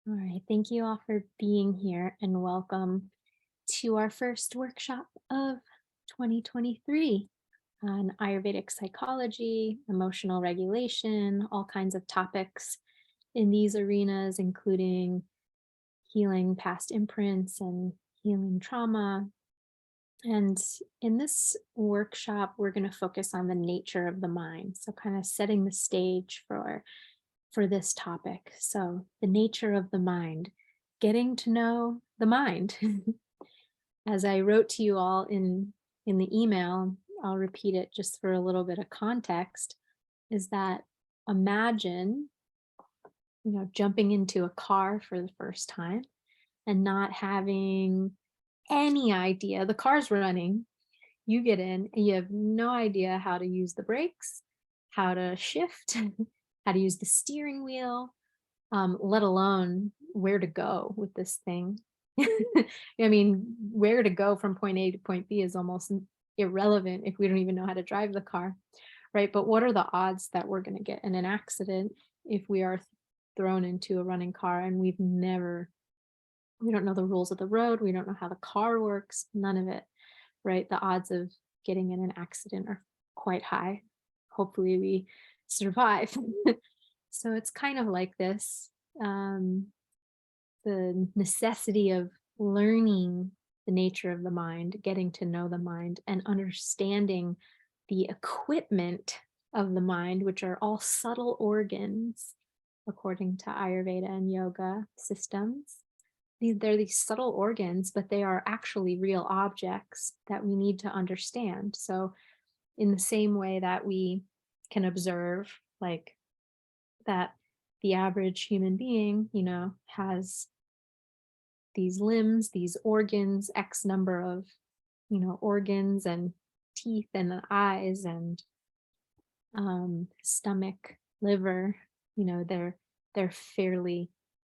All right, thank you all for being here and welcome to our first workshop of 2023 on Ayurvedic psychology, emotional regulation, all kinds of topics in these arenas, including healing past imprints and healing trauma. And in this workshop, we're going to focus on the nature of the mind. So, kind of setting the stage for this topic. So, the nature of the mind, getting to know the mind. As I wrote to you all in the email, I'll repeat it just for a little bit of context, is that imagine, jumping into a car for the first time and not having any idea. The car's running, you get in and you have no idea how to use the brakes, how to shift, how to use the steering wheel, let alone where to go with this thing. I mean, where to go from point A to point B is almost irrelevant if we don't even know how to drive the car, right? But what are the odds that we're going to get in an accident if we are thrown into a running car and we don't know the rules of the road, we don't know how the car works, none of it, right? The odds of getting in an accident are quite high. Hopefully, we survive. So it's kind of like this, the necessity of learning the nature of the mind, getting to know the mind, and understanding the equipment of the mind, which are all subtle organs, according to Ayurveda and yoga systems. They're these subtle organs, but they are actually real objects that we need to understand. So, in the same way that we can observe, like that the average human being, has these limbs, these organs, X number of, organs and teeth and eyes and stomach, liver, they're fairly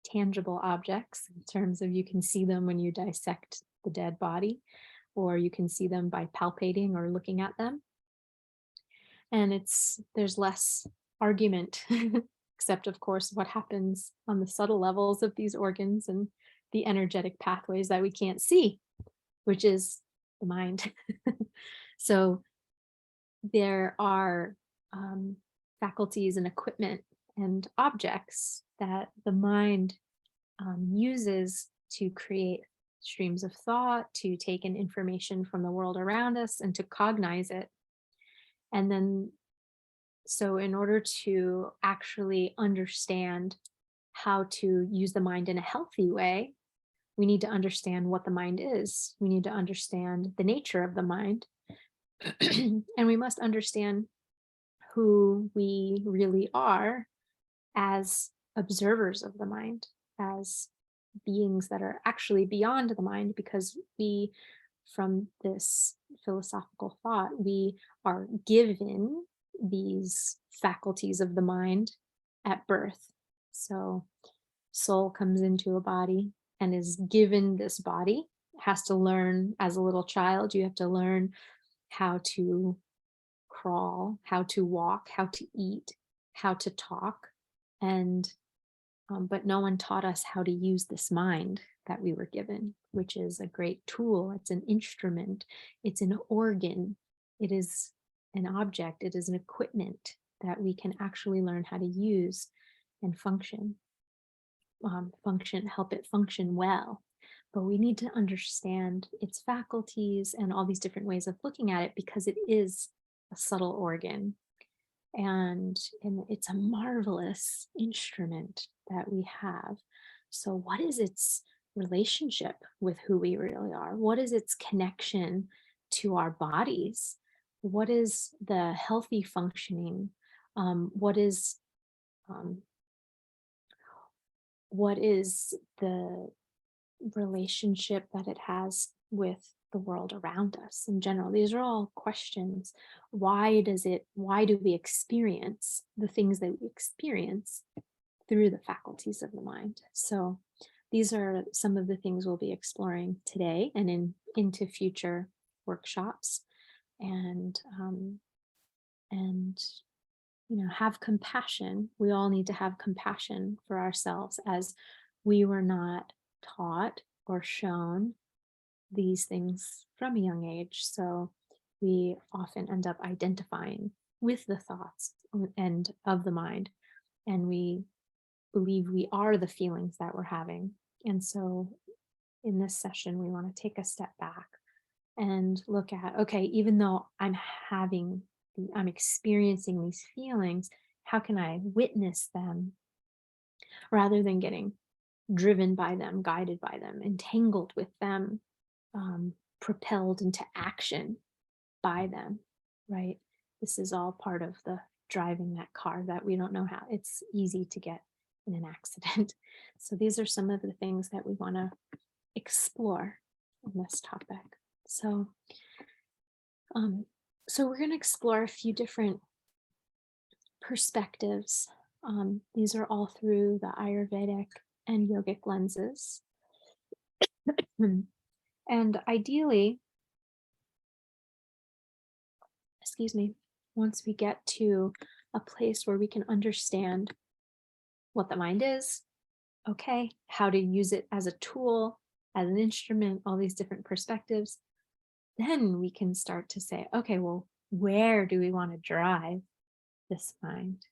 tangible objects in terms of you can see them when you dissect the dead body, or you can see them by palpating or looking at them. And there's less argument, except of course what happens on the subtle levels of these organs and the energetic pathways that we can't see, which is the mind. So there are faculties and equipment and objects that the mind uses to create streams of thought, to take in information from the world around us, and to cognize it. And then, so in order to actually understand how to use the mind in a healthy way, we need to understand what the mind is. We need to understand the nature of the mind. And we must understand who we really are as observers of the mind, as beings that are actually beyond the mind, because we, from this philosophical thought, we are given these faculties of the mind at birth. So, soul comes into a body and is given this body, has to learn as a little child, you have to learn how to crawl, how to walk, how to eat, how to talk. And but no one taught us how to use this mind that we were given, which is a great tool. It's an instrument, it's an organ, it is an object, it is an equipment that we can actually learn how to use and help it function well. But we need to understand its faculties and all these different ways of looking at it, because it is a subtle organ, and it's a marvelous instrument that we have. So what is its relationship with who we really are? What is its connection to our bodies? What is the healthy functioning? What is um, what is the relationship that it has with the world around us in general? These are all questions. Why do we experience the things that we experience through the faculties of the mind? So these are some of the things we'll be exploring today and into future workshops. And have compassion. We all need to have compassion for ourselves as we were not taught or shown these things from a young age. So we often end up identifying with the thoughts and of the mind, and we believe we are the feelings that we're having. And so in this session, we want to take a step back and look at, okay, even though I'm experiencing these feelings, how can I witness them rather than getting driven by them, guided by them, entangled with them, propelled into action by them, right? This is all part of the driving that car that we don't know how. It's easy to get in an accident. So these are some of the things that we want to explore in this topic. So, um, so we're going to explore a few different perspectives. These are all through the Ayurvedic and yogic lenses. And ideally, excuse me, once we get to a place where we can understand what the mind is, okay, how to use it as a tool, as an instrument, all these different perspectives, then we can start to say, okay, well, where do we want to drive this mind?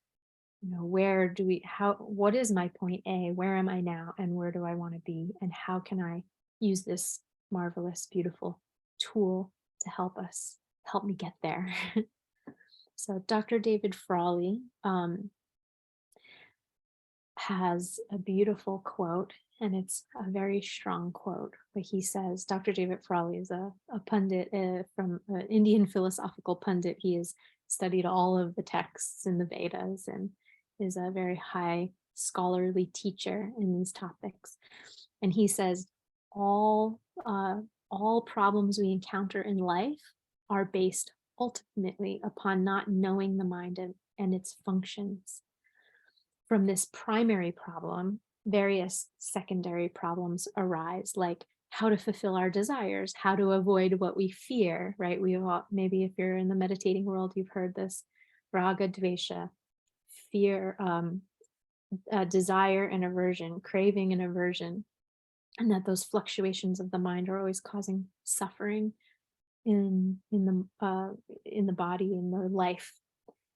Where do we, what is my point A? Where am I now? And where do I want to be? And how can I use this marvelous, beautiful tool to help me get there? So Dr. David Frawley has a beautiful quote, and it's a very strong quote. But he says, Dr. David Frawley is a pundit from an Indian philosophical pundit. He has studied all of the texts in the Vedas and is a very high scholarly teacher in these topics. And he says, all problems we encounter in life are based ultimately upon not knowing the mind and its functions. From this primary problem, various secondary problems arise, like how to fulfill our desires, how to avoid what we fear, right? Maybe if you're in the meditating world, you've heard this raga, dvesha, fear, desire and aversion, craving and aversion, and that those fluctuations of the mind are always causing suffering in the body, in the life.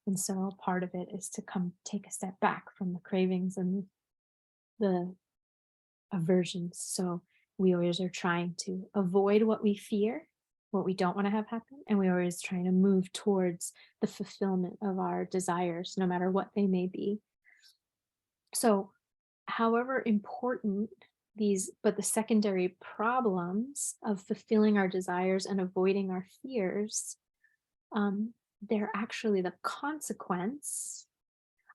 And so part of it is to come take a step back from the cravings and the aversions. So we always are trying to avoid what we fear, what we don't want to have happen. And we're always trying to move towards the fulfillment of our desires, no matter what they may be. So, however important but the secondary problems of fulfilling our desires and avoiding our fears, they're actually the consequence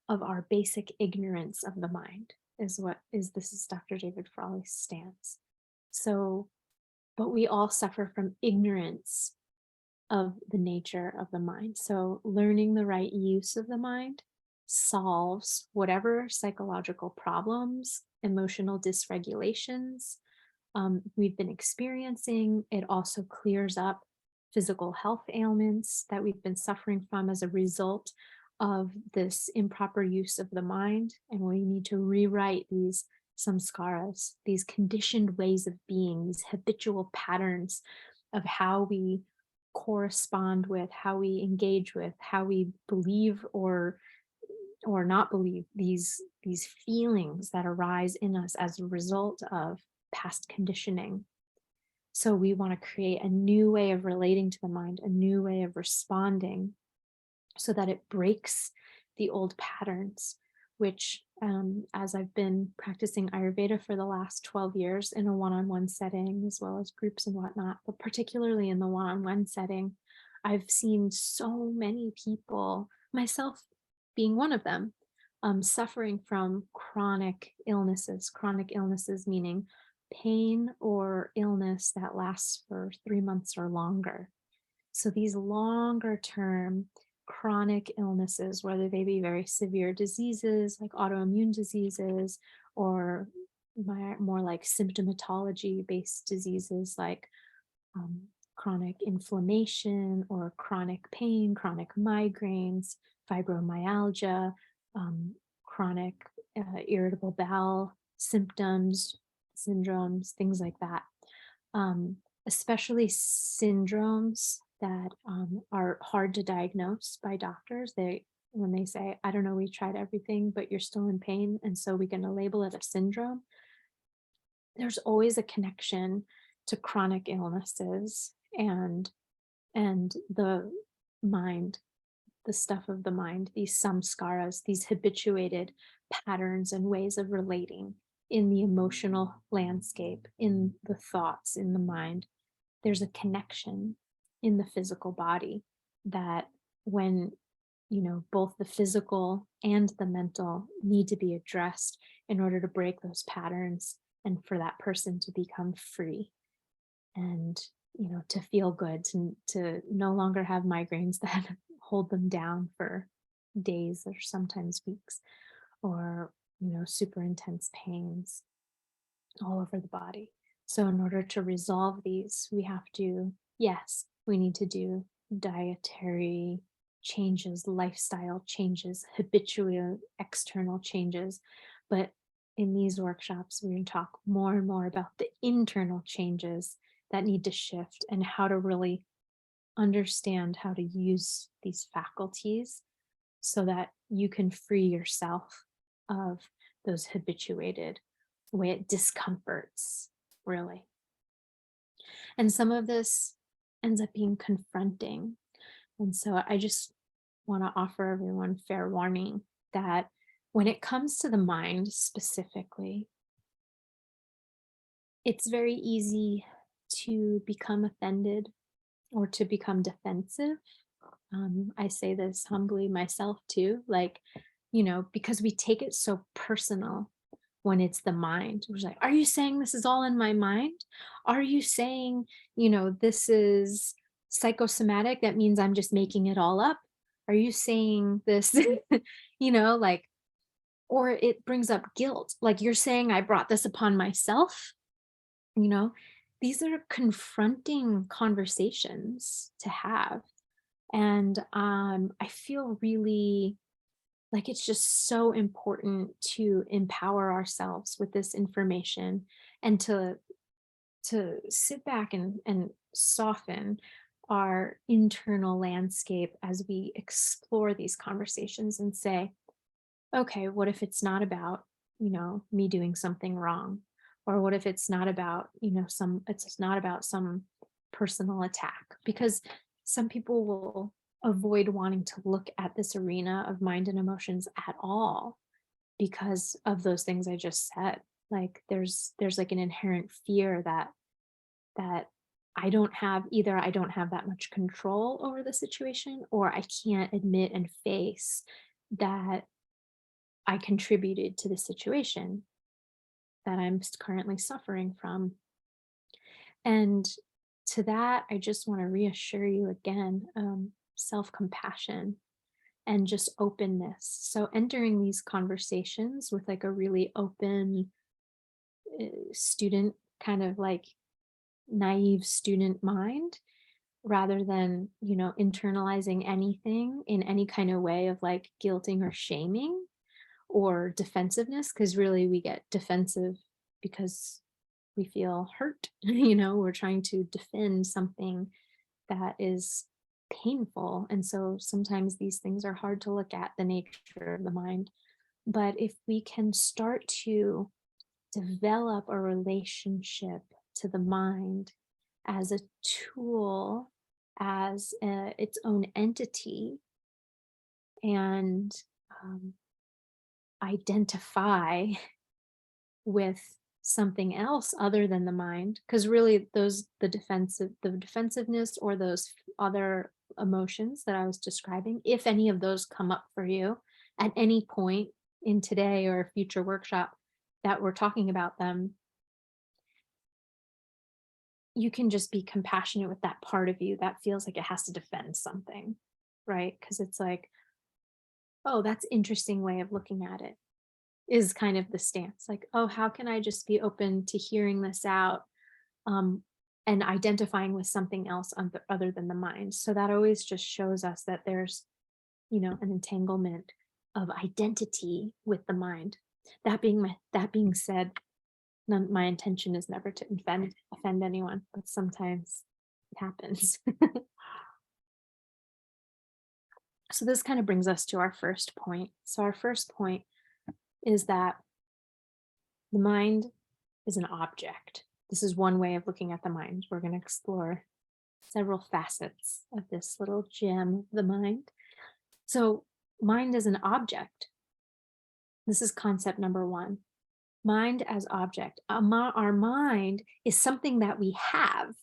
of our basic ignorance of the mind, this is Dr. David Frawley's stance. So, but we all suffer from ignorance of the nature of the mind. So learning the right use of the mind solves whatever psychological problems, emotional dysregulations we've been experiencing. It also clears up physical health ailments that we've been suffering from as a result of this improper use of the mind. And we need to rewrite these samskaras, these conditioned ways of being, these habitual patterns of how we correspond with, how we engage with, how we believe or not believe these feelings that arise in us as a result of past conditioning. So we want to create a new way of relating to the mind, a new way of responding, so that it breaks the old patterns, which as I've been practicing Ayurveda for the last 12 years in a one-on-one setting, as well as groups and whatnot, but particularly in the one-on-one setting, I've seen so many people, myself being one of them, suffering from chronic illnesses meaning pain or illness that lasts for 3 months or longer. So these longer term chronic illnesses, whether they be very severe diseases like autoimmune diseases, or more like symptomatology based diseases like chronic inflammation or chronic pain, chronic migraines, fibromyalgia, chronic irritable bowel symptoms, syndromes, things like that. Um, Especially syndromes that are hard to diagnose by doctors. When they say, I don't know, we tried everything, but you're still in pain, and so we're going to label it a syndrome. There's always a connection to chronic illnesses and the mind, the stuff of the mind, these samskaras, these habituated patterns and ways of relating in the emotional landscape, in the thoughts, in the mind. There's a connection in the physical body that when, both the physical and the mental need to be addressed in order to break those patterns and for that person to become free and to feel good, to no longer have migraines that hold them down for days or sometimes weeks, or super intense pains all over the body. So in order to resolve these, we have to, yes, we need to do dietary changes, lifestyle changes, habitual external changes. But in these workshops, we're going to talk more and more about the internal changes that need to shift and how to really understand how to use these faculties so that you can free yourself of those habituated discomforts, really. And some of this ends up being confronting. And so I just want to offer everyone fair warning that when it comes to the mind specifically, it's very easy to become offended or to become defensive. I say this humbly myself too, like, because we take it so personal when it's the mind. We're like, are you saying this is all in my mind? Are you saying, this is psychosomatic? That means I'm just making it all up. Are you saying this, like, or it brings up guilt. Like, you're saying I brought this upon myself, you know? These are confronting conversations to have. And I feel really like it's just so important to empower ourselves with this information and to sit back and soften our internal landscape as we explore these conversations and say, okay, what if it's not about, me doing something wrong? Or what if it's not about, it's not about some personal attack? Because some people will avoid wanting to look at this arena of mind and emotions at all because of those things I just said. Like there's like an inherent fear that I don't have that much control over the situation, or I can't admit and face that I contributed to the situation that I'm currently suffering from. And to that, I just want to reassure you again, self compassion and just openness. So entering these conversations with like a really open student, kind of like naive student mind, rather than, internalizing anything in any kind of way of like guilting or shaming or defensiveness, because really we get defensive because we feel hurt. We're trying to defend something that is painful. And so sometimes these things are hard to look at, the nature of the mind. But if we can start to develop a relationship to the mind as a tool, as its own entity, and identify with something else other than the mind, because really the defensiveness or those other emotions that I was describing, if any of those come up for you at any point in today or a future workshop that we're talking about them, you can just be compassionate with that part of you that feels like it has to defend something, right? Because it's like, oh, that's interesting way of looking at it, is kind of the stance. Like, oh, how can I just be open to hearing this out, um, and identifying with something else other than the mind? So that always just shows us that there's, an entanglement of identity with the mind. That being said, my intention is never to offend anyone, but sometimes it happens. So this kind of brings us to our first point. So our first point is that the mind is an object. This is one way of looking at the mind. We're going to explore several facets of this little gem of the mind. So mind as an object. This is concept number one. Mind as object. Our mind is something that we have.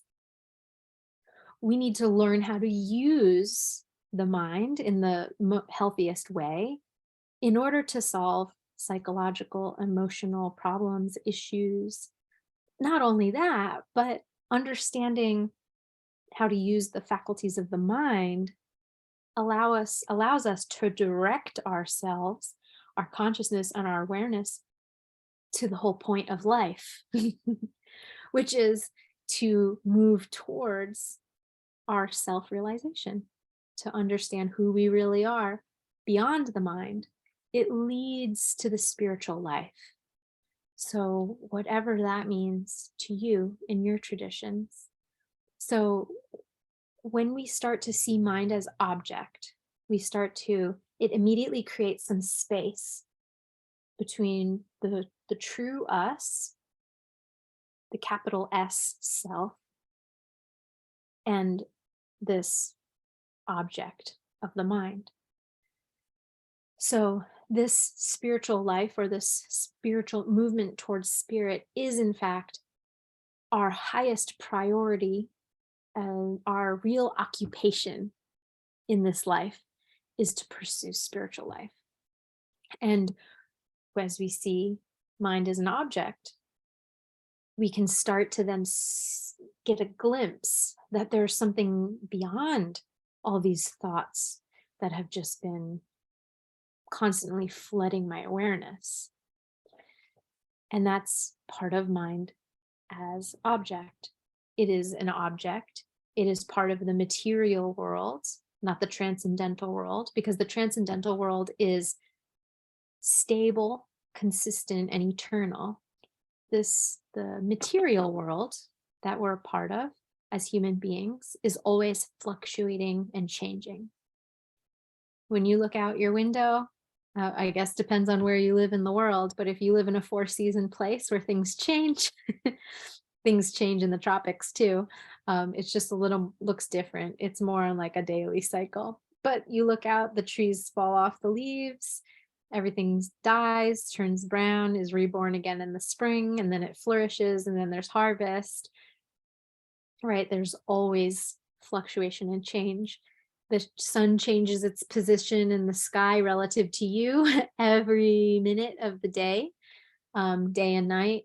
We need to learn how to use the mind in the healthiest way in order to solve psychological, emotional problems, issues. Not only that, but understanding how to use the faculties of the mind allows us to direct ourselves, our consciousness and our awareness to the whole point of life, which is to move towards our self-realization, to understand who we really are beyond the mind. It leads to the spiritual life. So whatever that means to you in your traditions. So when we start to see mind as object, it immediately creates some space between the true us, the capital S self, and this object of the mind. So this spiritual life, or this spiritual movement towards spirit, is in fact our highest priority, and our real occupation in this life is to pursue spiritual life. And as we see mind as an object, we can start to then get a glimpse that there's something beyond all these thoughts that have just been constantly flooding my awareness. And that's part of mind as object. It is an object. It is part of the material world, not the transcendental world, because the transcendental world is stable, consistent, and eternal. The material world that we're a part of as human beings is always fluctuating and changing. When you look out your window, I guess depends on where you live in the world, but if you live in a 4-season place where things change, things change in the tropics too. It's just looks different. It's more like a daily cycle. But you look out, the trees fall off the leaves, everything dies, turns brown, is reborn again in the spring, and then it flourishes, and then there's harvest, right? There's always fluctuation and change. The sun changes its position in the sky relative to you every minute of the day. Day and night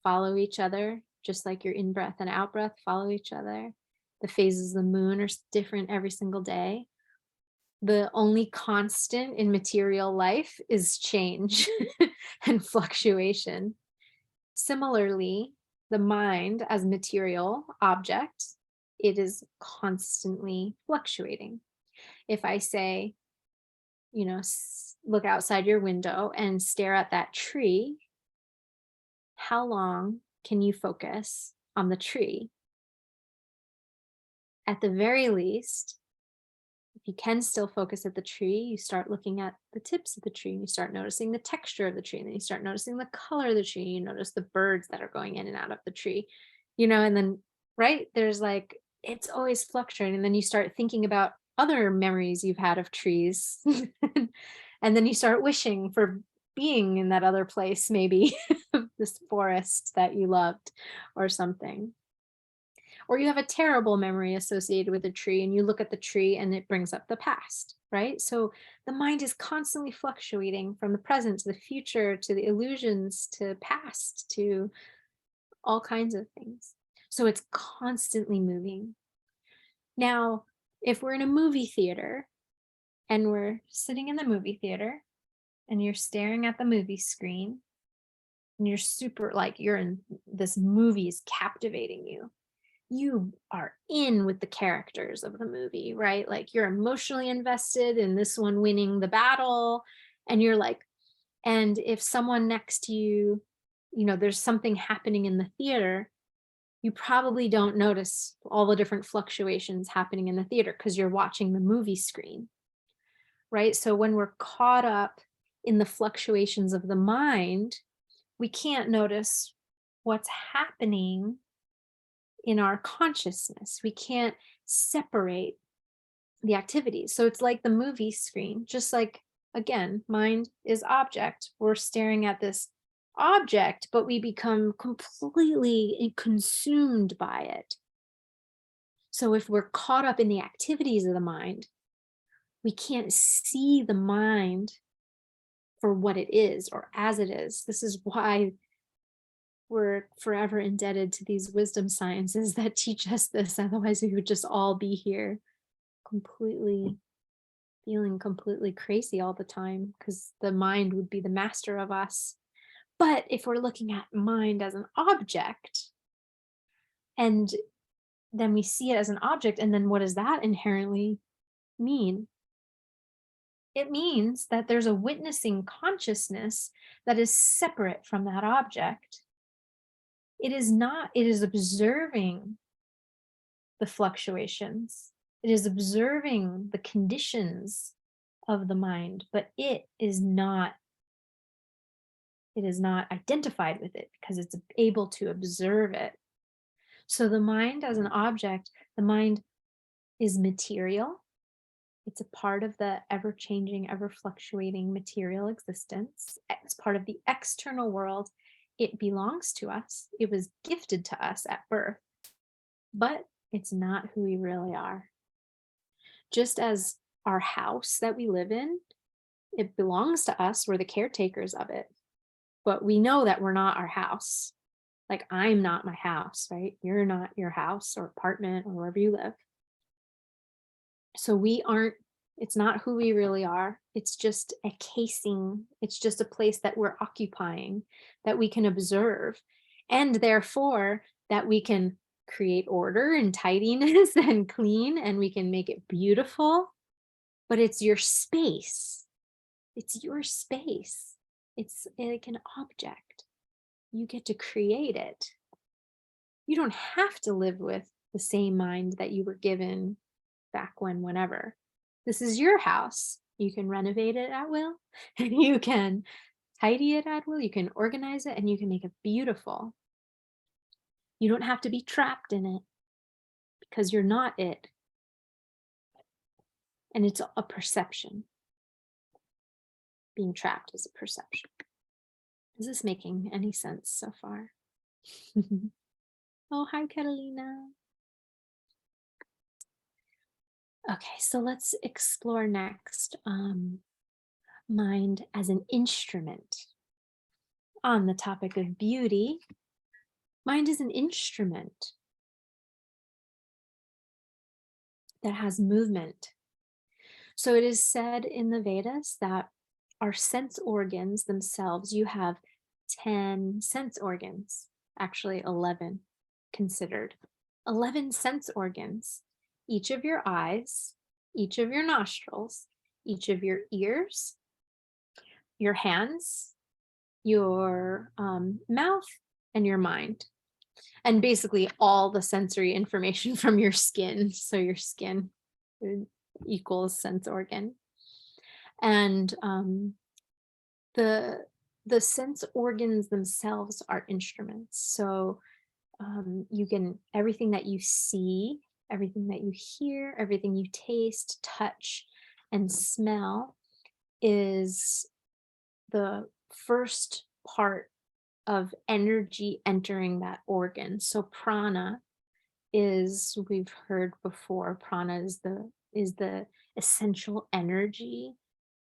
follow each other, just like your in-breath and out-breath follow each other. The phases of the moon are different every single day. The only constant in material life is change and fluctuation. Similarly, the mind as material object, it is constantly fluctuating. If I say, look outside your window and stare at that tree, how long can you focus on the tree? At the very least, if you can still focus at the tree, you start looking at the tips of the tree, and you start noticing the texture of the tree, and then you start noticing the color of the tree. You notice the birds that are going in and out of the tree, and then, right, there's it's always fluctuating. And then you start thinking about other memories you've had of trees. And then you start wishing for being in that other place, maybe this forest that you loved or something. Or you have a terrible memory associated with a tree, and you look at the tree and it brings up the past, right? So the mind is constantly fluctuating from the present to the future, to the illusions, to past, to all kinds of things. So it's constantly moving. Now, if we're in a movie theater and we're sitting in the movie theater and you're staring at the movie screen and you're you're in this movie is captivating you. You are in with the characters of the movie, right? Like you're emotionally invested in this one winning the battle, and you're like And if someone next to you, there's something happening in the theater, you probably don't notice all the different fluctuations happening in the theater because you're watching the movie screen, right? So when we're caught up in the fluctuations of the mind, we can't notice what's happening in our consciousness. We can't separate the activities. So it's like the movie screen, just like, again, mind is object. We're staring at this object, but we become completely consumed by it. So if we're caught up in the activities of the mind, we can't see the mind for what it is or as it is. This is why we're forever indebted to these wisdom sciences that teach us this. Otherwise, we would just all be here completely feeling completely crazy all the time because the mind would be the master of us. But if we're looking at mind as an object, and then we see it as an object, and then what does that inherently mean? It means that there's a witnessing consciousness that is separate from that object. It is not, it is observing the fluctuations. It is observing the conditions of the mind, but it is not identified with it because it's able to observe it. So the mind as an object, the mind is material. It's a part of the ever-changing, ever-fluctuating material existence. It's part of the external world. It belongs to us. It was gifted to us at birth, but it's not who we really are. Just as our house that we live in, it belongs to us. We're the caretakers of it, but we know that we're not our house. Like, I'm not my house, right? You're not your house or apartment or wherever you live. So it's not who we really are. It's just a casing. It's just a place that we're occupying, that we can observe, and therefore that we can create order and tidiness and clean, and we can make it beautiful. But it's your space. It's your space. It's like an object. You get to create it. You don't have to live with the same mind that you were given back whenever. This is your house. You can renovate it at will. You can tidy it at will. You can organize it and you can make it beautiful. You don't have to be trapped in it because you're not it. And it's a perception. Being trapped is a perception. Is this making any sense so far? Oh, hi, Catalina. Okay, so let's explore next mind as an instrument. On the topic of beauty, mind is an instrument that has movement. So it is said in the Vedas that our sense organs themselves, you have 10 sense organs, actually 11 considered. 11 sense organs, each of your eyes, each of your nostrils, each of your ears, your hands, your mouth, and your mind. And basically all the sensory information from your skin. So your skin equals sense organ. And the sense organs themselves are instruments. So you can, everything that you see, everything that you hear, everything you taste, touch, and smell is the first part of energy entering that organ. So prana is, we've heard before, prana is the essential energy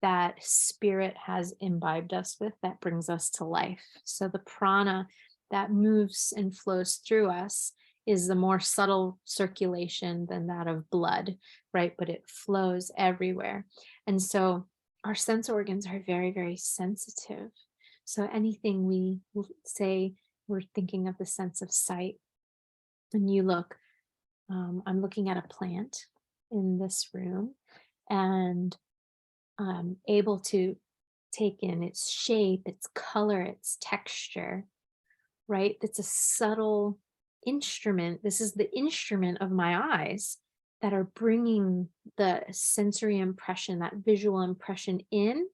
that spirit has imbibed us with that brings us to life. So the prana that moves and flows through us is the more subtle circulation than that of blood, right? But it flows everywhere. And so our sense organs are very, very sensitive. So anything we say, we're thinking of the sense of sight. When you look, I'm looking at a plant in this room, and I'm able to take in its shape, its color, its texture, right? It's a subtle instrument. This is the instrument of my eyes that are bringing the sensory impression, that visual impression in,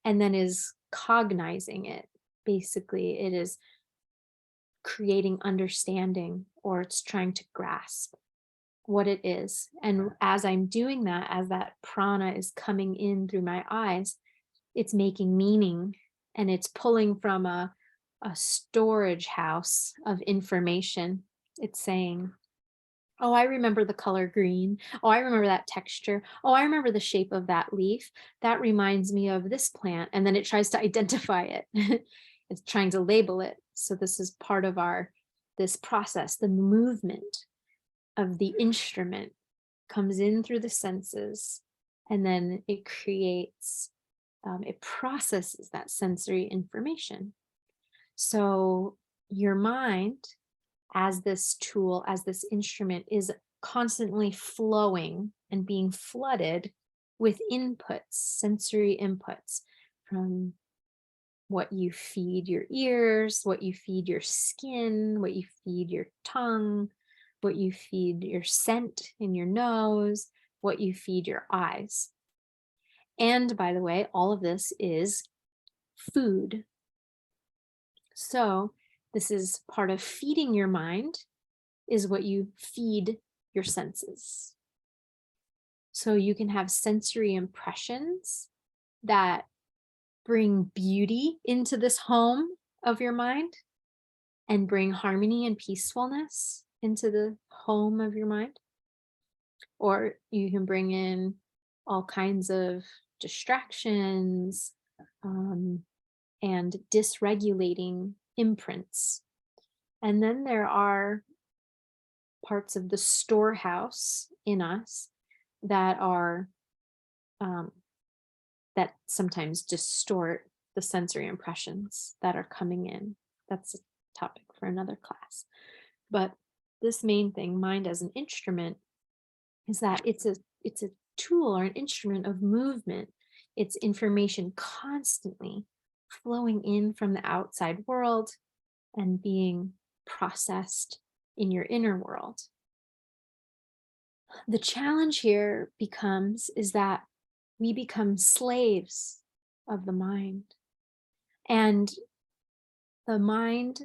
and then is cognizing it. Basically, it is creating understanding, or it's trying to grasp what it is. And as I'm doing that, as that prana is coming in through my eyes, it's making meaning, and it's pulling from a storage house of information. It's saying, oh, I remember the color green. Oh, I remember that texture. Oh, I remember the shape of that leaf. That reminds me of this plant. And then it tries to identify it. It's trying to label it. So this is part of this process. The movement of the instrument comes in through the senses, and then it creates, it processes that sensory information. So your mind, as this tool, as this instrument, is constantly flowing and being flooded with inputs, sensory inputs, from what you feed your ears, what you feed your skin, what you feed your tongue, what you feed your scent in your nose, what you feed your eyes. And by the way, all of this is food. So this is part of feeding your mind, is what you feed your senses. So you can have sensory impressions that bring beauty into this home of your mind and bring harmony and peacefulness into the home of your mind. Or you can bring in all kinds of distractions, and dysregulating imprints. And then there are parts of the storehouse in us that are that sometimes distort the sensory impressions that are coming in. That's a topic for another class. But this main thing, mind as an instrument, is that it's a tool or an instrument of movement. It's information constantly flowing in from the outside world and being processed in your inner world. The challenge here is that we become slaves of the mind. And the mind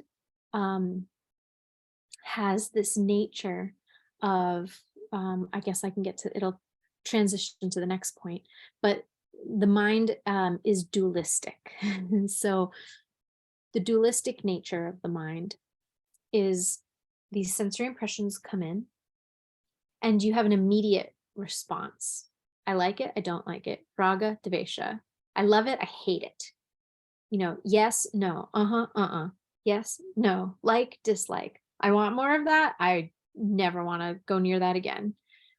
has this nature of, I guess I can get to, it'll transition to the next point, but the mind is dualistic. So the dualistic nature of the mind is these sensory impressions come in and you have an immediate response. I like it, I don't like it. Raga, devesha. I love it, I hate it. Yes, no, uh-huh. Yes, no, like, dislike. I want more of that. I never want to go near that again.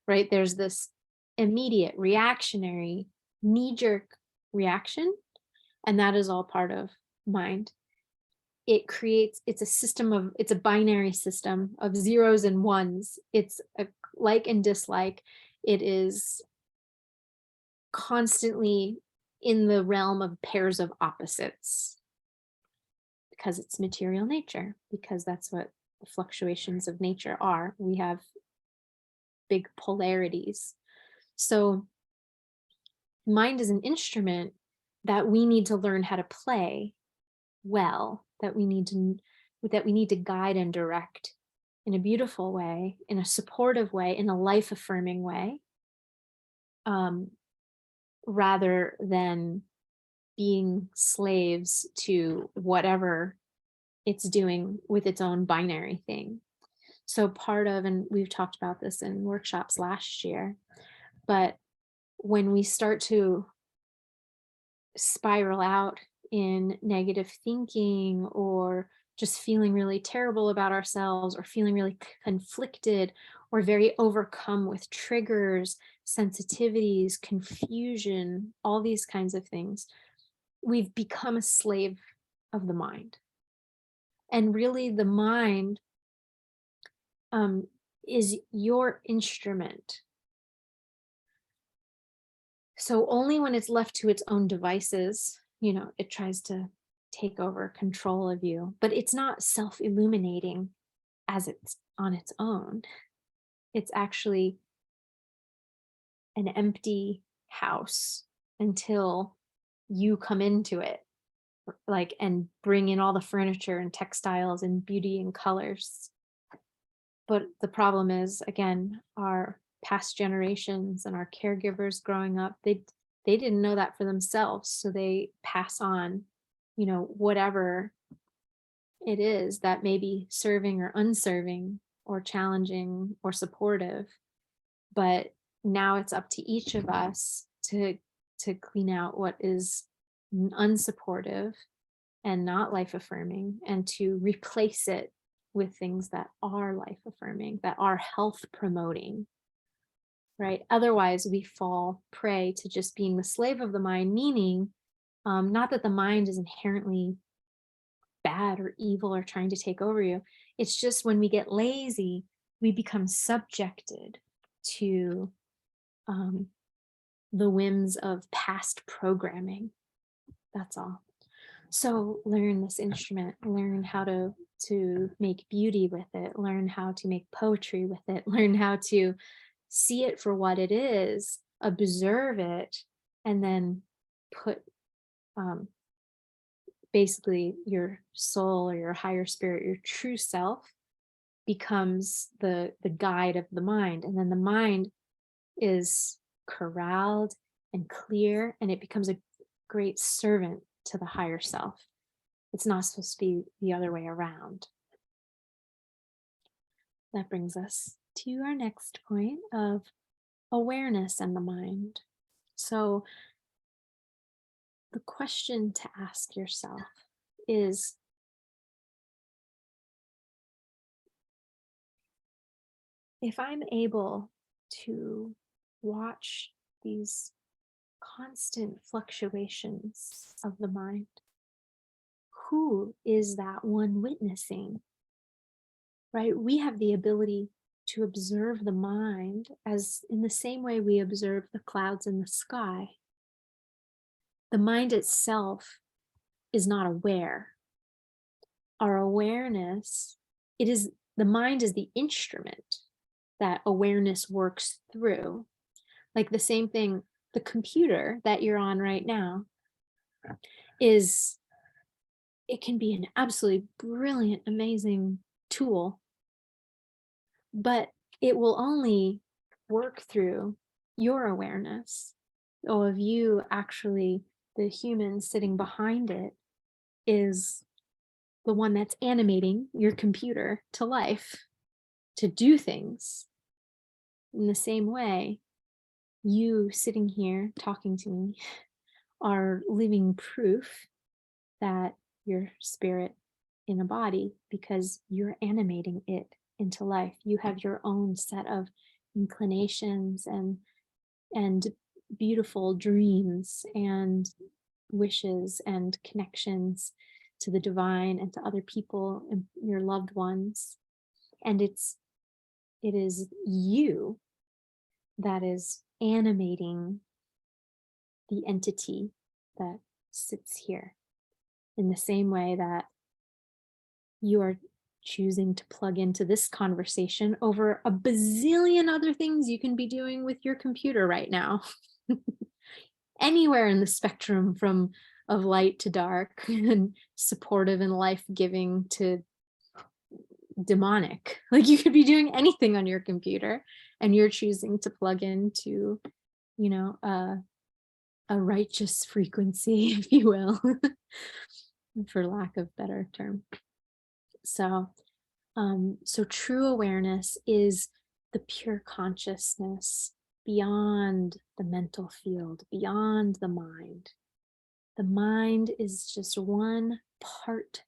Right? There's this immediate reactionary knee-jerk reaction, and that is all part of mind. It's a binary system of zeros and ones. It's a like and dislike. It is constantly in the realm of pairs of opposites, because it's material nature, because that's what the fluctuations of nature are. We have big polarities. So mind is an instrument that we need to learn how to play well, that we need to guide and direct in a beautiful way, in a supportive way, in a life affirming way, rather than being slaves to whatever it's doing with its own binary thing. So and we've talked about this in workshops last year, but when we start to spiral out in negative thinking, or just feeling really terrible about ourselves, or feeling really conflicted, or very overcome with triggers, sensitivities, confusion, all these kinds of things, we've become a slave of the mind. And really, the mind is your instrument. So only when it's left to its own devices it tries to take over control of you, but it's not self-illuminating as it's on its own. It's actually an empty house until you come into it, like, and bring in all the furniture and textiles and beauty and colors. But the problem is, again, our past generations and our caregivers growing up, they didn't know that for themselves, so they pass on, whatever it is that may be serving or unserving or challenging or supportive. But now it's up to each of us to clean out what is unsupportive and not life affirming, and to replace it with things that are life affirming, that are health promoting, right? Otherwise, we fall prey to just being the slave of the mind, meaning not that the mind is inherently bad or evil or trying to take over you. It's just when we get lazy, we become subjected to the whims of past programming. That's all. So learn this instrument, learn how to make beauty with it, learn how to make poetry with it, learn how to see it for what it is, observe it, and then put basically your soul or your higher spirit, your true self, becomes the guide of the mind. And then the mind is corralled and clear, and it becomes a great servant to the higher self. It's not supposed to be the other way around. That brings us to our next point of awareness and the mind. So the question to ask yourself is, if I'm able to watch these constant fluctuations of the mind, who is that one witnessing? Right? We have the ability to observe the mind as in the same way we observe the clouds in the sky. The mind itself is not aware. Our awareness, the mind is the instrument that awareness works through. Like the same thing, the computer that you're on right now it can be an absolutely brilliant, amazing tool, but it will only work through your awareness. Of you actually, the human sitting behind it, is the one that's animating your computer to life, to do things. In the same way, you sitting here talking to me are living proof that your spirit in a body, because you're animating it into life. You have your own set of inclinations and beautiful dreams and wishes and connections to the divine and to other people and your loved ones. And it is you that is animating the entity that sits here, in the same way that you are choosing to plug into this conversation over a bazillion other things you can be doing with your computer right now. Anywhere in the spectrum from of light to dark and supportive and life-giving to demonic. Like, you could be doing anything on your computer, and you're choosing to plug into, a righteous frequency, if you will, for lack of better term. So true awareness is the pure consciousness beyond the mental field, beyond the mind. The mind is just one part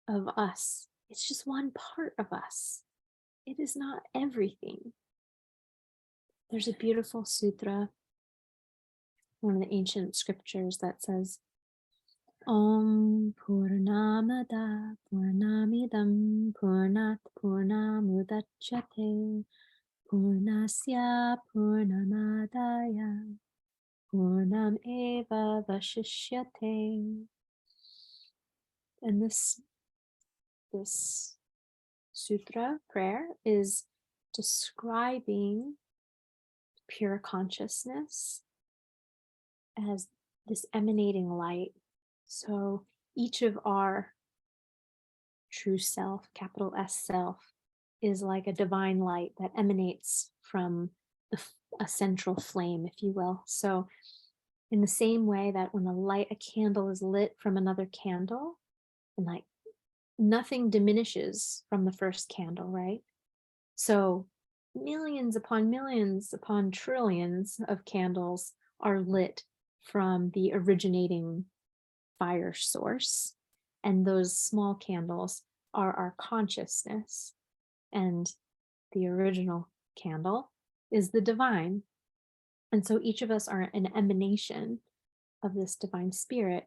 of us. It's just one part of us. It is not everything. There's a beautiful sutra, one of the ancient scriptures, that says, Om Purnamada Purnamidam Purnat Purnamudachyate Purnasya Purnamadaya Purnam eva vashishyate. And this sutra prayer is describing pure consciousness as this emanating light. So each of our true self, capital S self, is like a divine light that emanates from a central flame, if you will. So in the same way that when a candle is lit from another candle, and like nothing diminishes from the first candle, right? So millions upon trillions of candles are lit from the originating fire source. And those small candles are our consciousness. And the original candle is the divine. And so each of us are an emanation of this divine spirit,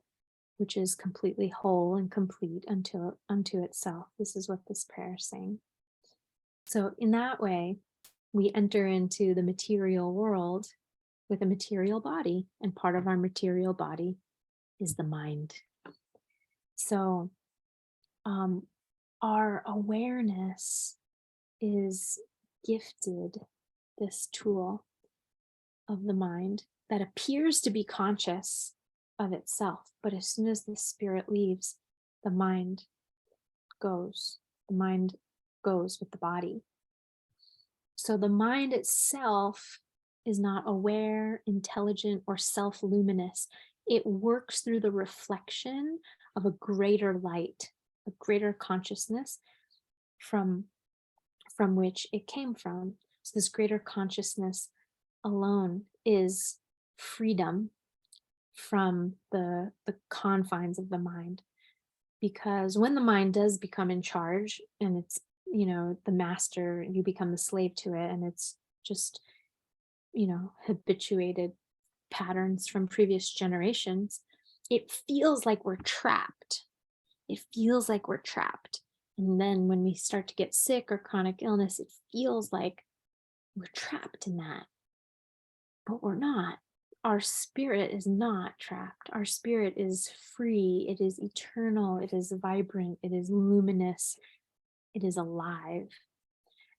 which is completely whole and complete unto itself. This is what this prayer is saying. So in that way, we enter into the material world with a material body, and part of our material body is the mind. So our awareness is gifted this tool of the mind that appears to be conscious of itself, but as soon as the spirit leaves, the mind goes. The mind goes with the body. So the mind itself is not aware, intelligent, or self-luminous. It works through the reflection of a greater light, a greater consciousness from which it came from. So this greater consciousness alone is freedom from the confines of the mind. Because when the mind does become in charge and it's, the master, you become the slave to it, and it's just, habituated patterns from previous generations, it feels like we're trapped. It feels like we're trapped. And then when we start to get sick or chronic illness, it feels like we're trapped in that. But we're not. Our spirit is not trapped. Our spirit is free. It is eternal. It is vibrant. It is luminous. It is alive.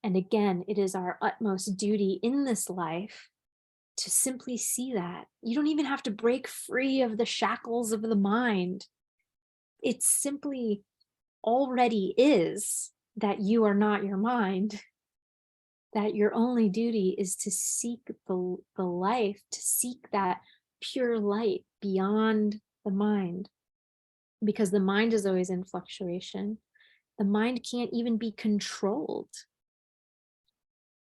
And again, it is our utmost duty in this life to simply see that. You don't even have to break free of the shackles of the mind. It simply already is that you are not your mind, that your only duty is to seek the life, to seek that pure light beyond the mind, because the mind is always in fluctuation. The mind can't even be controlled.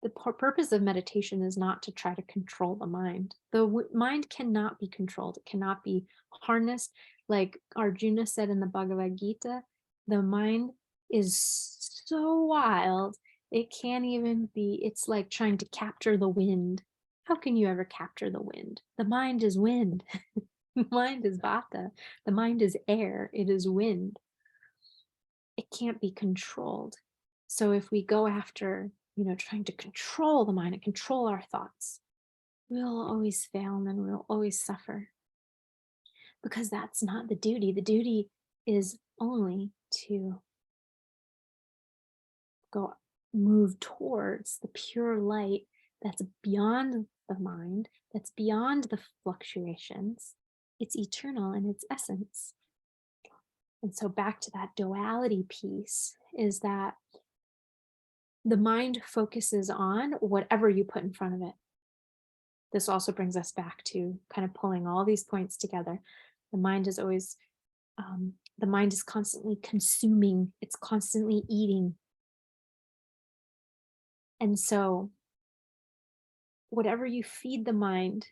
The purpose of meditation is not to try to control the mind. The mind cannot be controlled. It cannot be harnessed. Like Arjuna said in the Bhagavad Gita, the mind is so wild, it can't even be, it's like trying to capture the wind. How can you ever capture the wind? The mind is wind. The mind is vata. The mind is air. It is wind. It can't be controlled. So if we go after, trying to control the mind and control our thoughts, we'll always fail, and then we'll always suffer, because that's not the duty. The duty is only to move towards the pure light that's beyond the mind, that's beyond the fluctuations. It's eternal in its essence. And so back to that duality piece is that the mind focuses on whatever you put in front of it. This also brings us back to kind of pulling all these points together. The mind is always, the mind is constantly consuming, it's constantly eating. And so whatever you feed the mind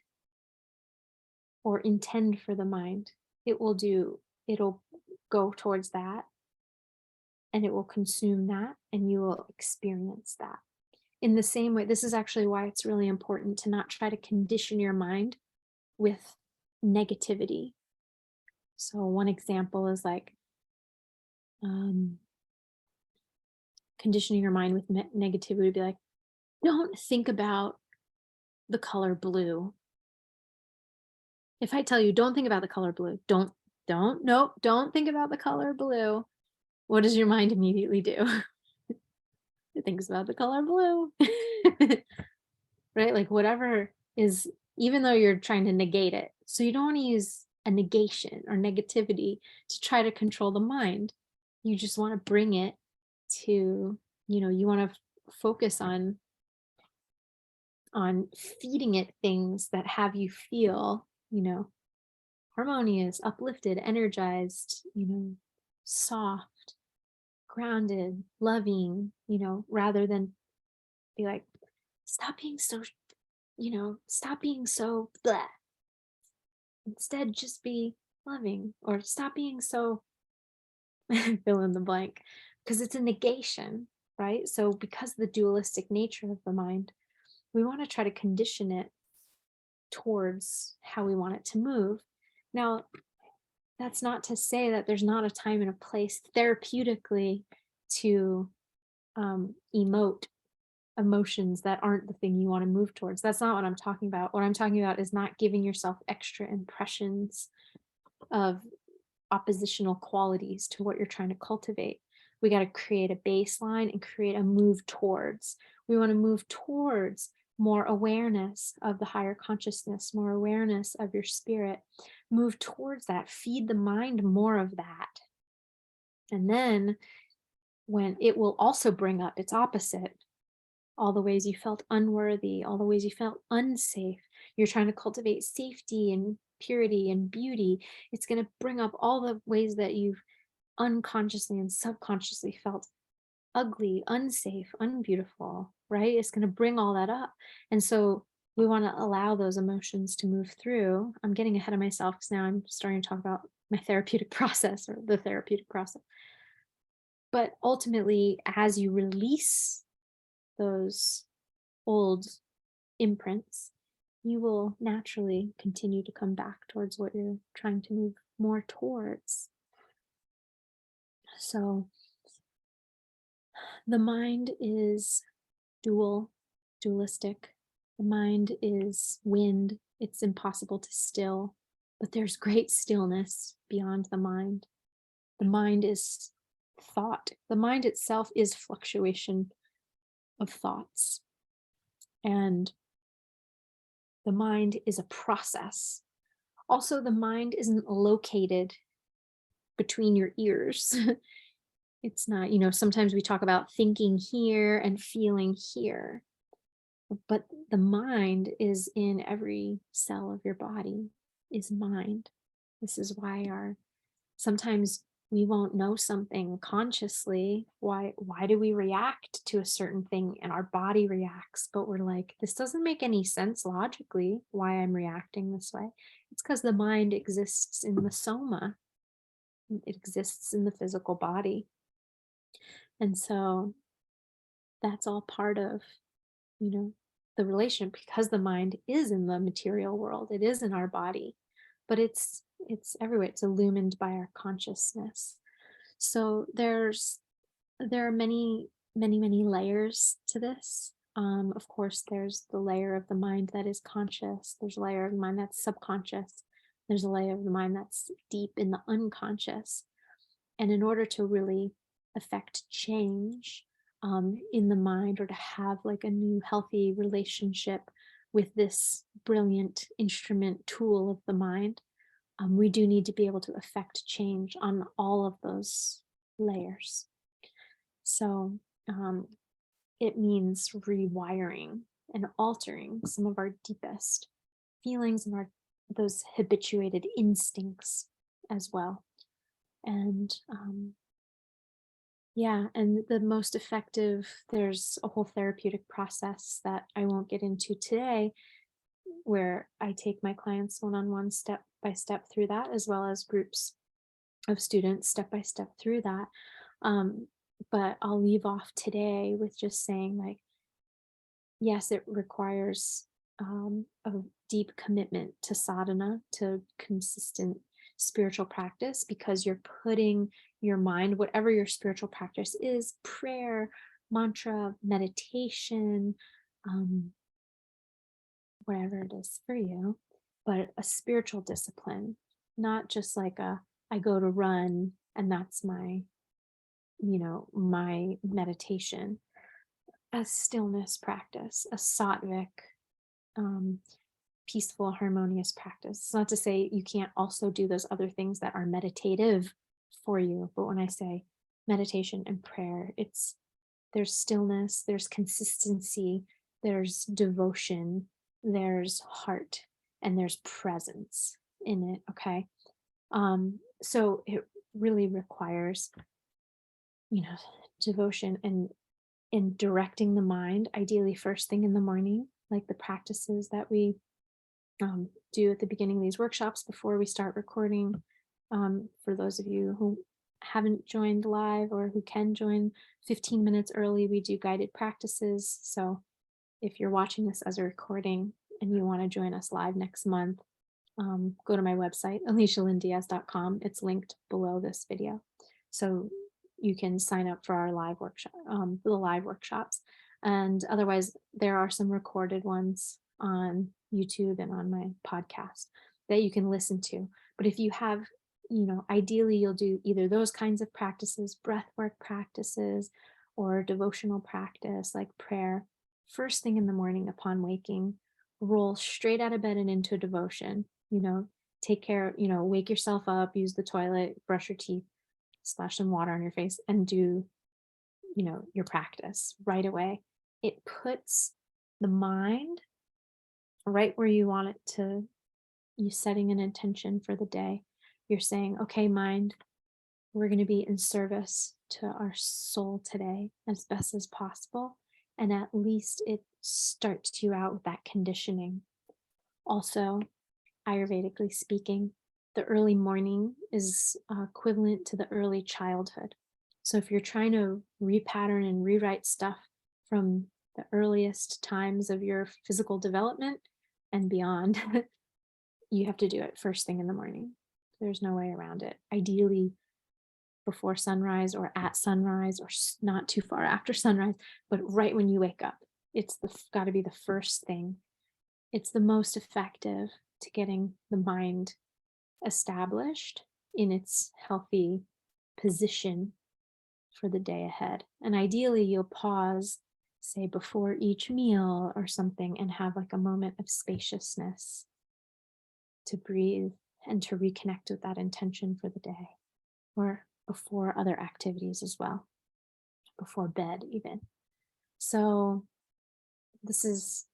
or intend for the mind, it'll go towards that, and it will consume that, and you will experience that. In the same way, this is actually why it's really important to not try to condition your mind with negativity. So one example is like conditioning your mind with negativity would be like, don't think about the color blue. If I tell you, don't think about the color blue, nope, don't think about the color blue. What does your mind immediately do? It thinks about the color blue. Right? Like whatever is, even though you're trying to negate it. So you don't want to use a negation or negativity to try to control the mind. You just want to bring it to, you want to focus on feeding it things that have you feel, harmonious, uplifted, energized, soft, grounded, loving, rather than be like, stop being so, stop being so blah. Instead, just be loving, or stop being so fill in the blank, because it's a negation, right? So because of the dualistic nature of the mind, we want to try to condition it towards how we want it to move. Now, that's not to say that there's not a time and a place therapeutically to emote emotions that aren't the thing you want to move towards. That's not what I'm talking about. What I'm talking about is not giving yourself extra impressions of oppositional qualities to what you're trying to cultivate. We got to create a baseline and create a move towards. We want to move towards more awareness of the higher consciousness, more awareness of your spirit. Move towards that. Feed the mind more of that. And then when it will also bring up its opposite, all the ways you felt unworthy, all the ways you felt unsafe. You're trying to cultivate safety and purity and beauty. It's going to bring up all the ways that you've unconsciously and subconsciously felt ugly, unsafe, unbeautiful, right? It's going to bring all that up. And so we want to allow those emotions to move through. I'm getting ahead of myself because now I'm starting to talk about my therapeutic process, or the therapeutic process. But ultimately, as you release those old imprints, you will naturally continue to come back towards what you're trying to move more towards. So the mind is dualistic. The mind is wind. It's impossible to still, but there's great stillness beyond the mind. The mind is thought. The mind itself is fluctuation of thoughts. And the mind is a process. Also, the mind isn't located between your ears. It's not, sometimes we talk about thinking here and feeling here, but the mind is in every cell of your body, is mind. This is why sometimes we won't know something consciously. Why do we react to a certain thing and our body reacts, but we're like, this doesn't make any sense logically why I'm reacting this way. It's because the mind exists in the soma. It exists in the physical body. And so that's all part of, the relation, because the mind is in the material world. It is in our body, but it's everywhere. It's illumined by our consciousness. So there are many, many, many layers to this. Of course, there's the layer of the mind that is conscious. There's a layer of the mind that's subconscious. There's a layer of the mind that's deep in the unconscious. And in order to really affect change in the mind, or to have like a new healthy relationship with this brilliant instrument tool of the mind, we do need to be able to affect change on all of those layers. So it means rewiring and altering some of our deepest feelings and those habituated instincts as well. And and the most effective, there's a whole therapeutic process that I won't get into today, where I take my clients one-on-one, step by step through that, as well as groups of students step by step through that. But I'll leave off today with just saying, like, yes, it requires a deep commitment to sadhana, to consistent spiritual practice, because you're putting your mind, whatever your spiritual practice is, prayer, mantra, meditation, whatever it is for you, but a spiritual discipline, not just like I go to run and that's my, my meditation. A stillness practice, a sattvic, um, peaceful, harmonious practice. It's not to say you can't also do those other things that are meditative for you, but when I say meditation and prayer, there's stillness, there's consistency, there's devotion, there's heart, and there's presence in it. Okay. So it really requires, you know, devotion and in directing the mind, ideally first thing in the morning, like the practices that we do at the beginning of these workshops before we start recording. For those of you who haven't joined live or who can join 15 minutes early, we do guided practices. So if you're watching this as a recording and you want to join us live next month, go to my website, alicialyndiaz.com. It's linked below this video. So you can sign up for our live workshop, the live workshops. And otherwise, there are some recorded ones on YouTube and on my podcast that you can listen to. But if you have, ideally you'll do either those kinds of practices, breathwork practices, or devotional practice like prayer, first thing in the morning upon waking, roll straight out of bed and into devotion. Take care, wake yourself up, use the toilet, brush your teeth, splash some water on your face, and do, your practice right away. It puts the mind right where you want it to. You setting an intention for the day. You're saying, okay, mind, we're going to be in service to our soul today as best as possible. And at least it starts you out with that conditioning. Also, Ayurvedically speaking, the early morning is equivalent to the early childhood. So if you're trying to repattern and rewrite stuff from the earliest times of your physical development and beyond, you have to do it first thing in the morning. There's no way around it. Ideally, before sunrise or at sunrise or not too far after sunrise, but right when you wake up. It's got to be the first thing. It's the most effective to getting the mind established in its healthy position for the day ahead. And ideally, you'll pause, say, before each meal or something, and have like a moment of spaciousness to breathe and to reconnect with that intention for the day, or before other activities as well, before bed, even. So, this is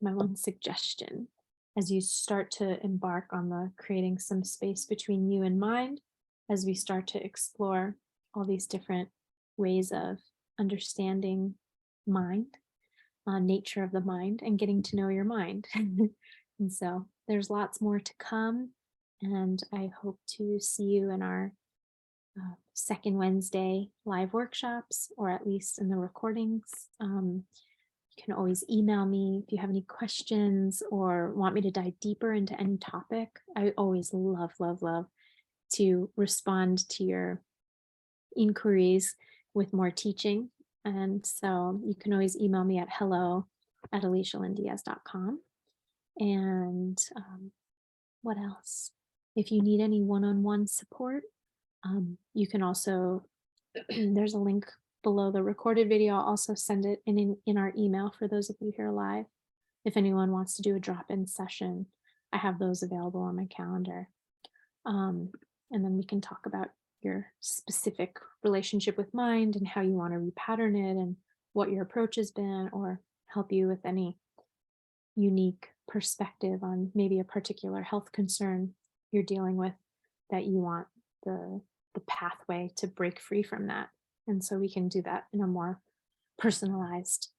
my one suggestion as you start to embark on the creating some space between you and mind, as we start to explore all these different ways of understanding mind, nature of the mind, and getting to know your mind. And so there's lots more to come. And I hope to see you in our second Wednesday live workshops, or at least in the recordings. You can always email me if you have any questions or want me to dive deeper into any topic. I always love, love, love to respond to your inquiries with more teaching. And so you can always email me at hello@alicialyndiaz.com. And what else? If you need any one-on-one support, you can also, there's a link below the recorded video. I'll also send it in our email for those of you here live. If anyone wants to do a drop-in session, I have those available on my calendar. And then we can talk about your specific relationship with mind and how you want to repattern it and what your approach has been, or help you with any unique perspective on maybe a particular health concern you're dealing with that you want the pathway to break free from that. And so we can do that in a more personalized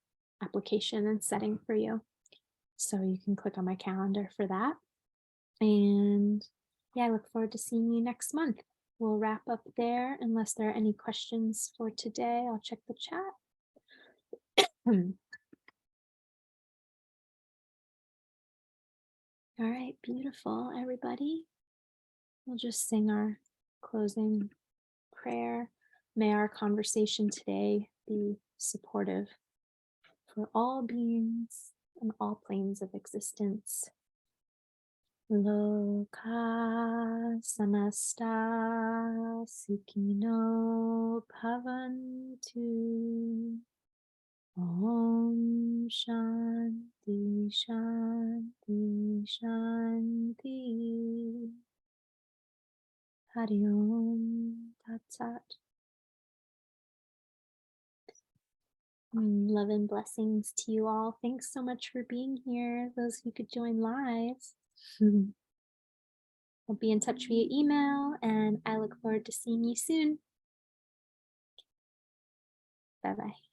application and setting for you. So you can click on my calendar for that. And yeah, I look forward to seeing you next month. We'll wrap up there unless there are any questions for today. I'll check the chat. All right, beautiful, everybody. We'll just sing our closing prayer. May our conversation today be supportive for all beings and all planes of existence. Loka samasta sukino bhavantu. Om Shanti Shanti Shanti. Hari Om Tat Sat. Love and blessings to you all. Thanks so much for being here. Those who could join live. I'll be in touch via email, and I look forward to seeing you soon. Bye-bye.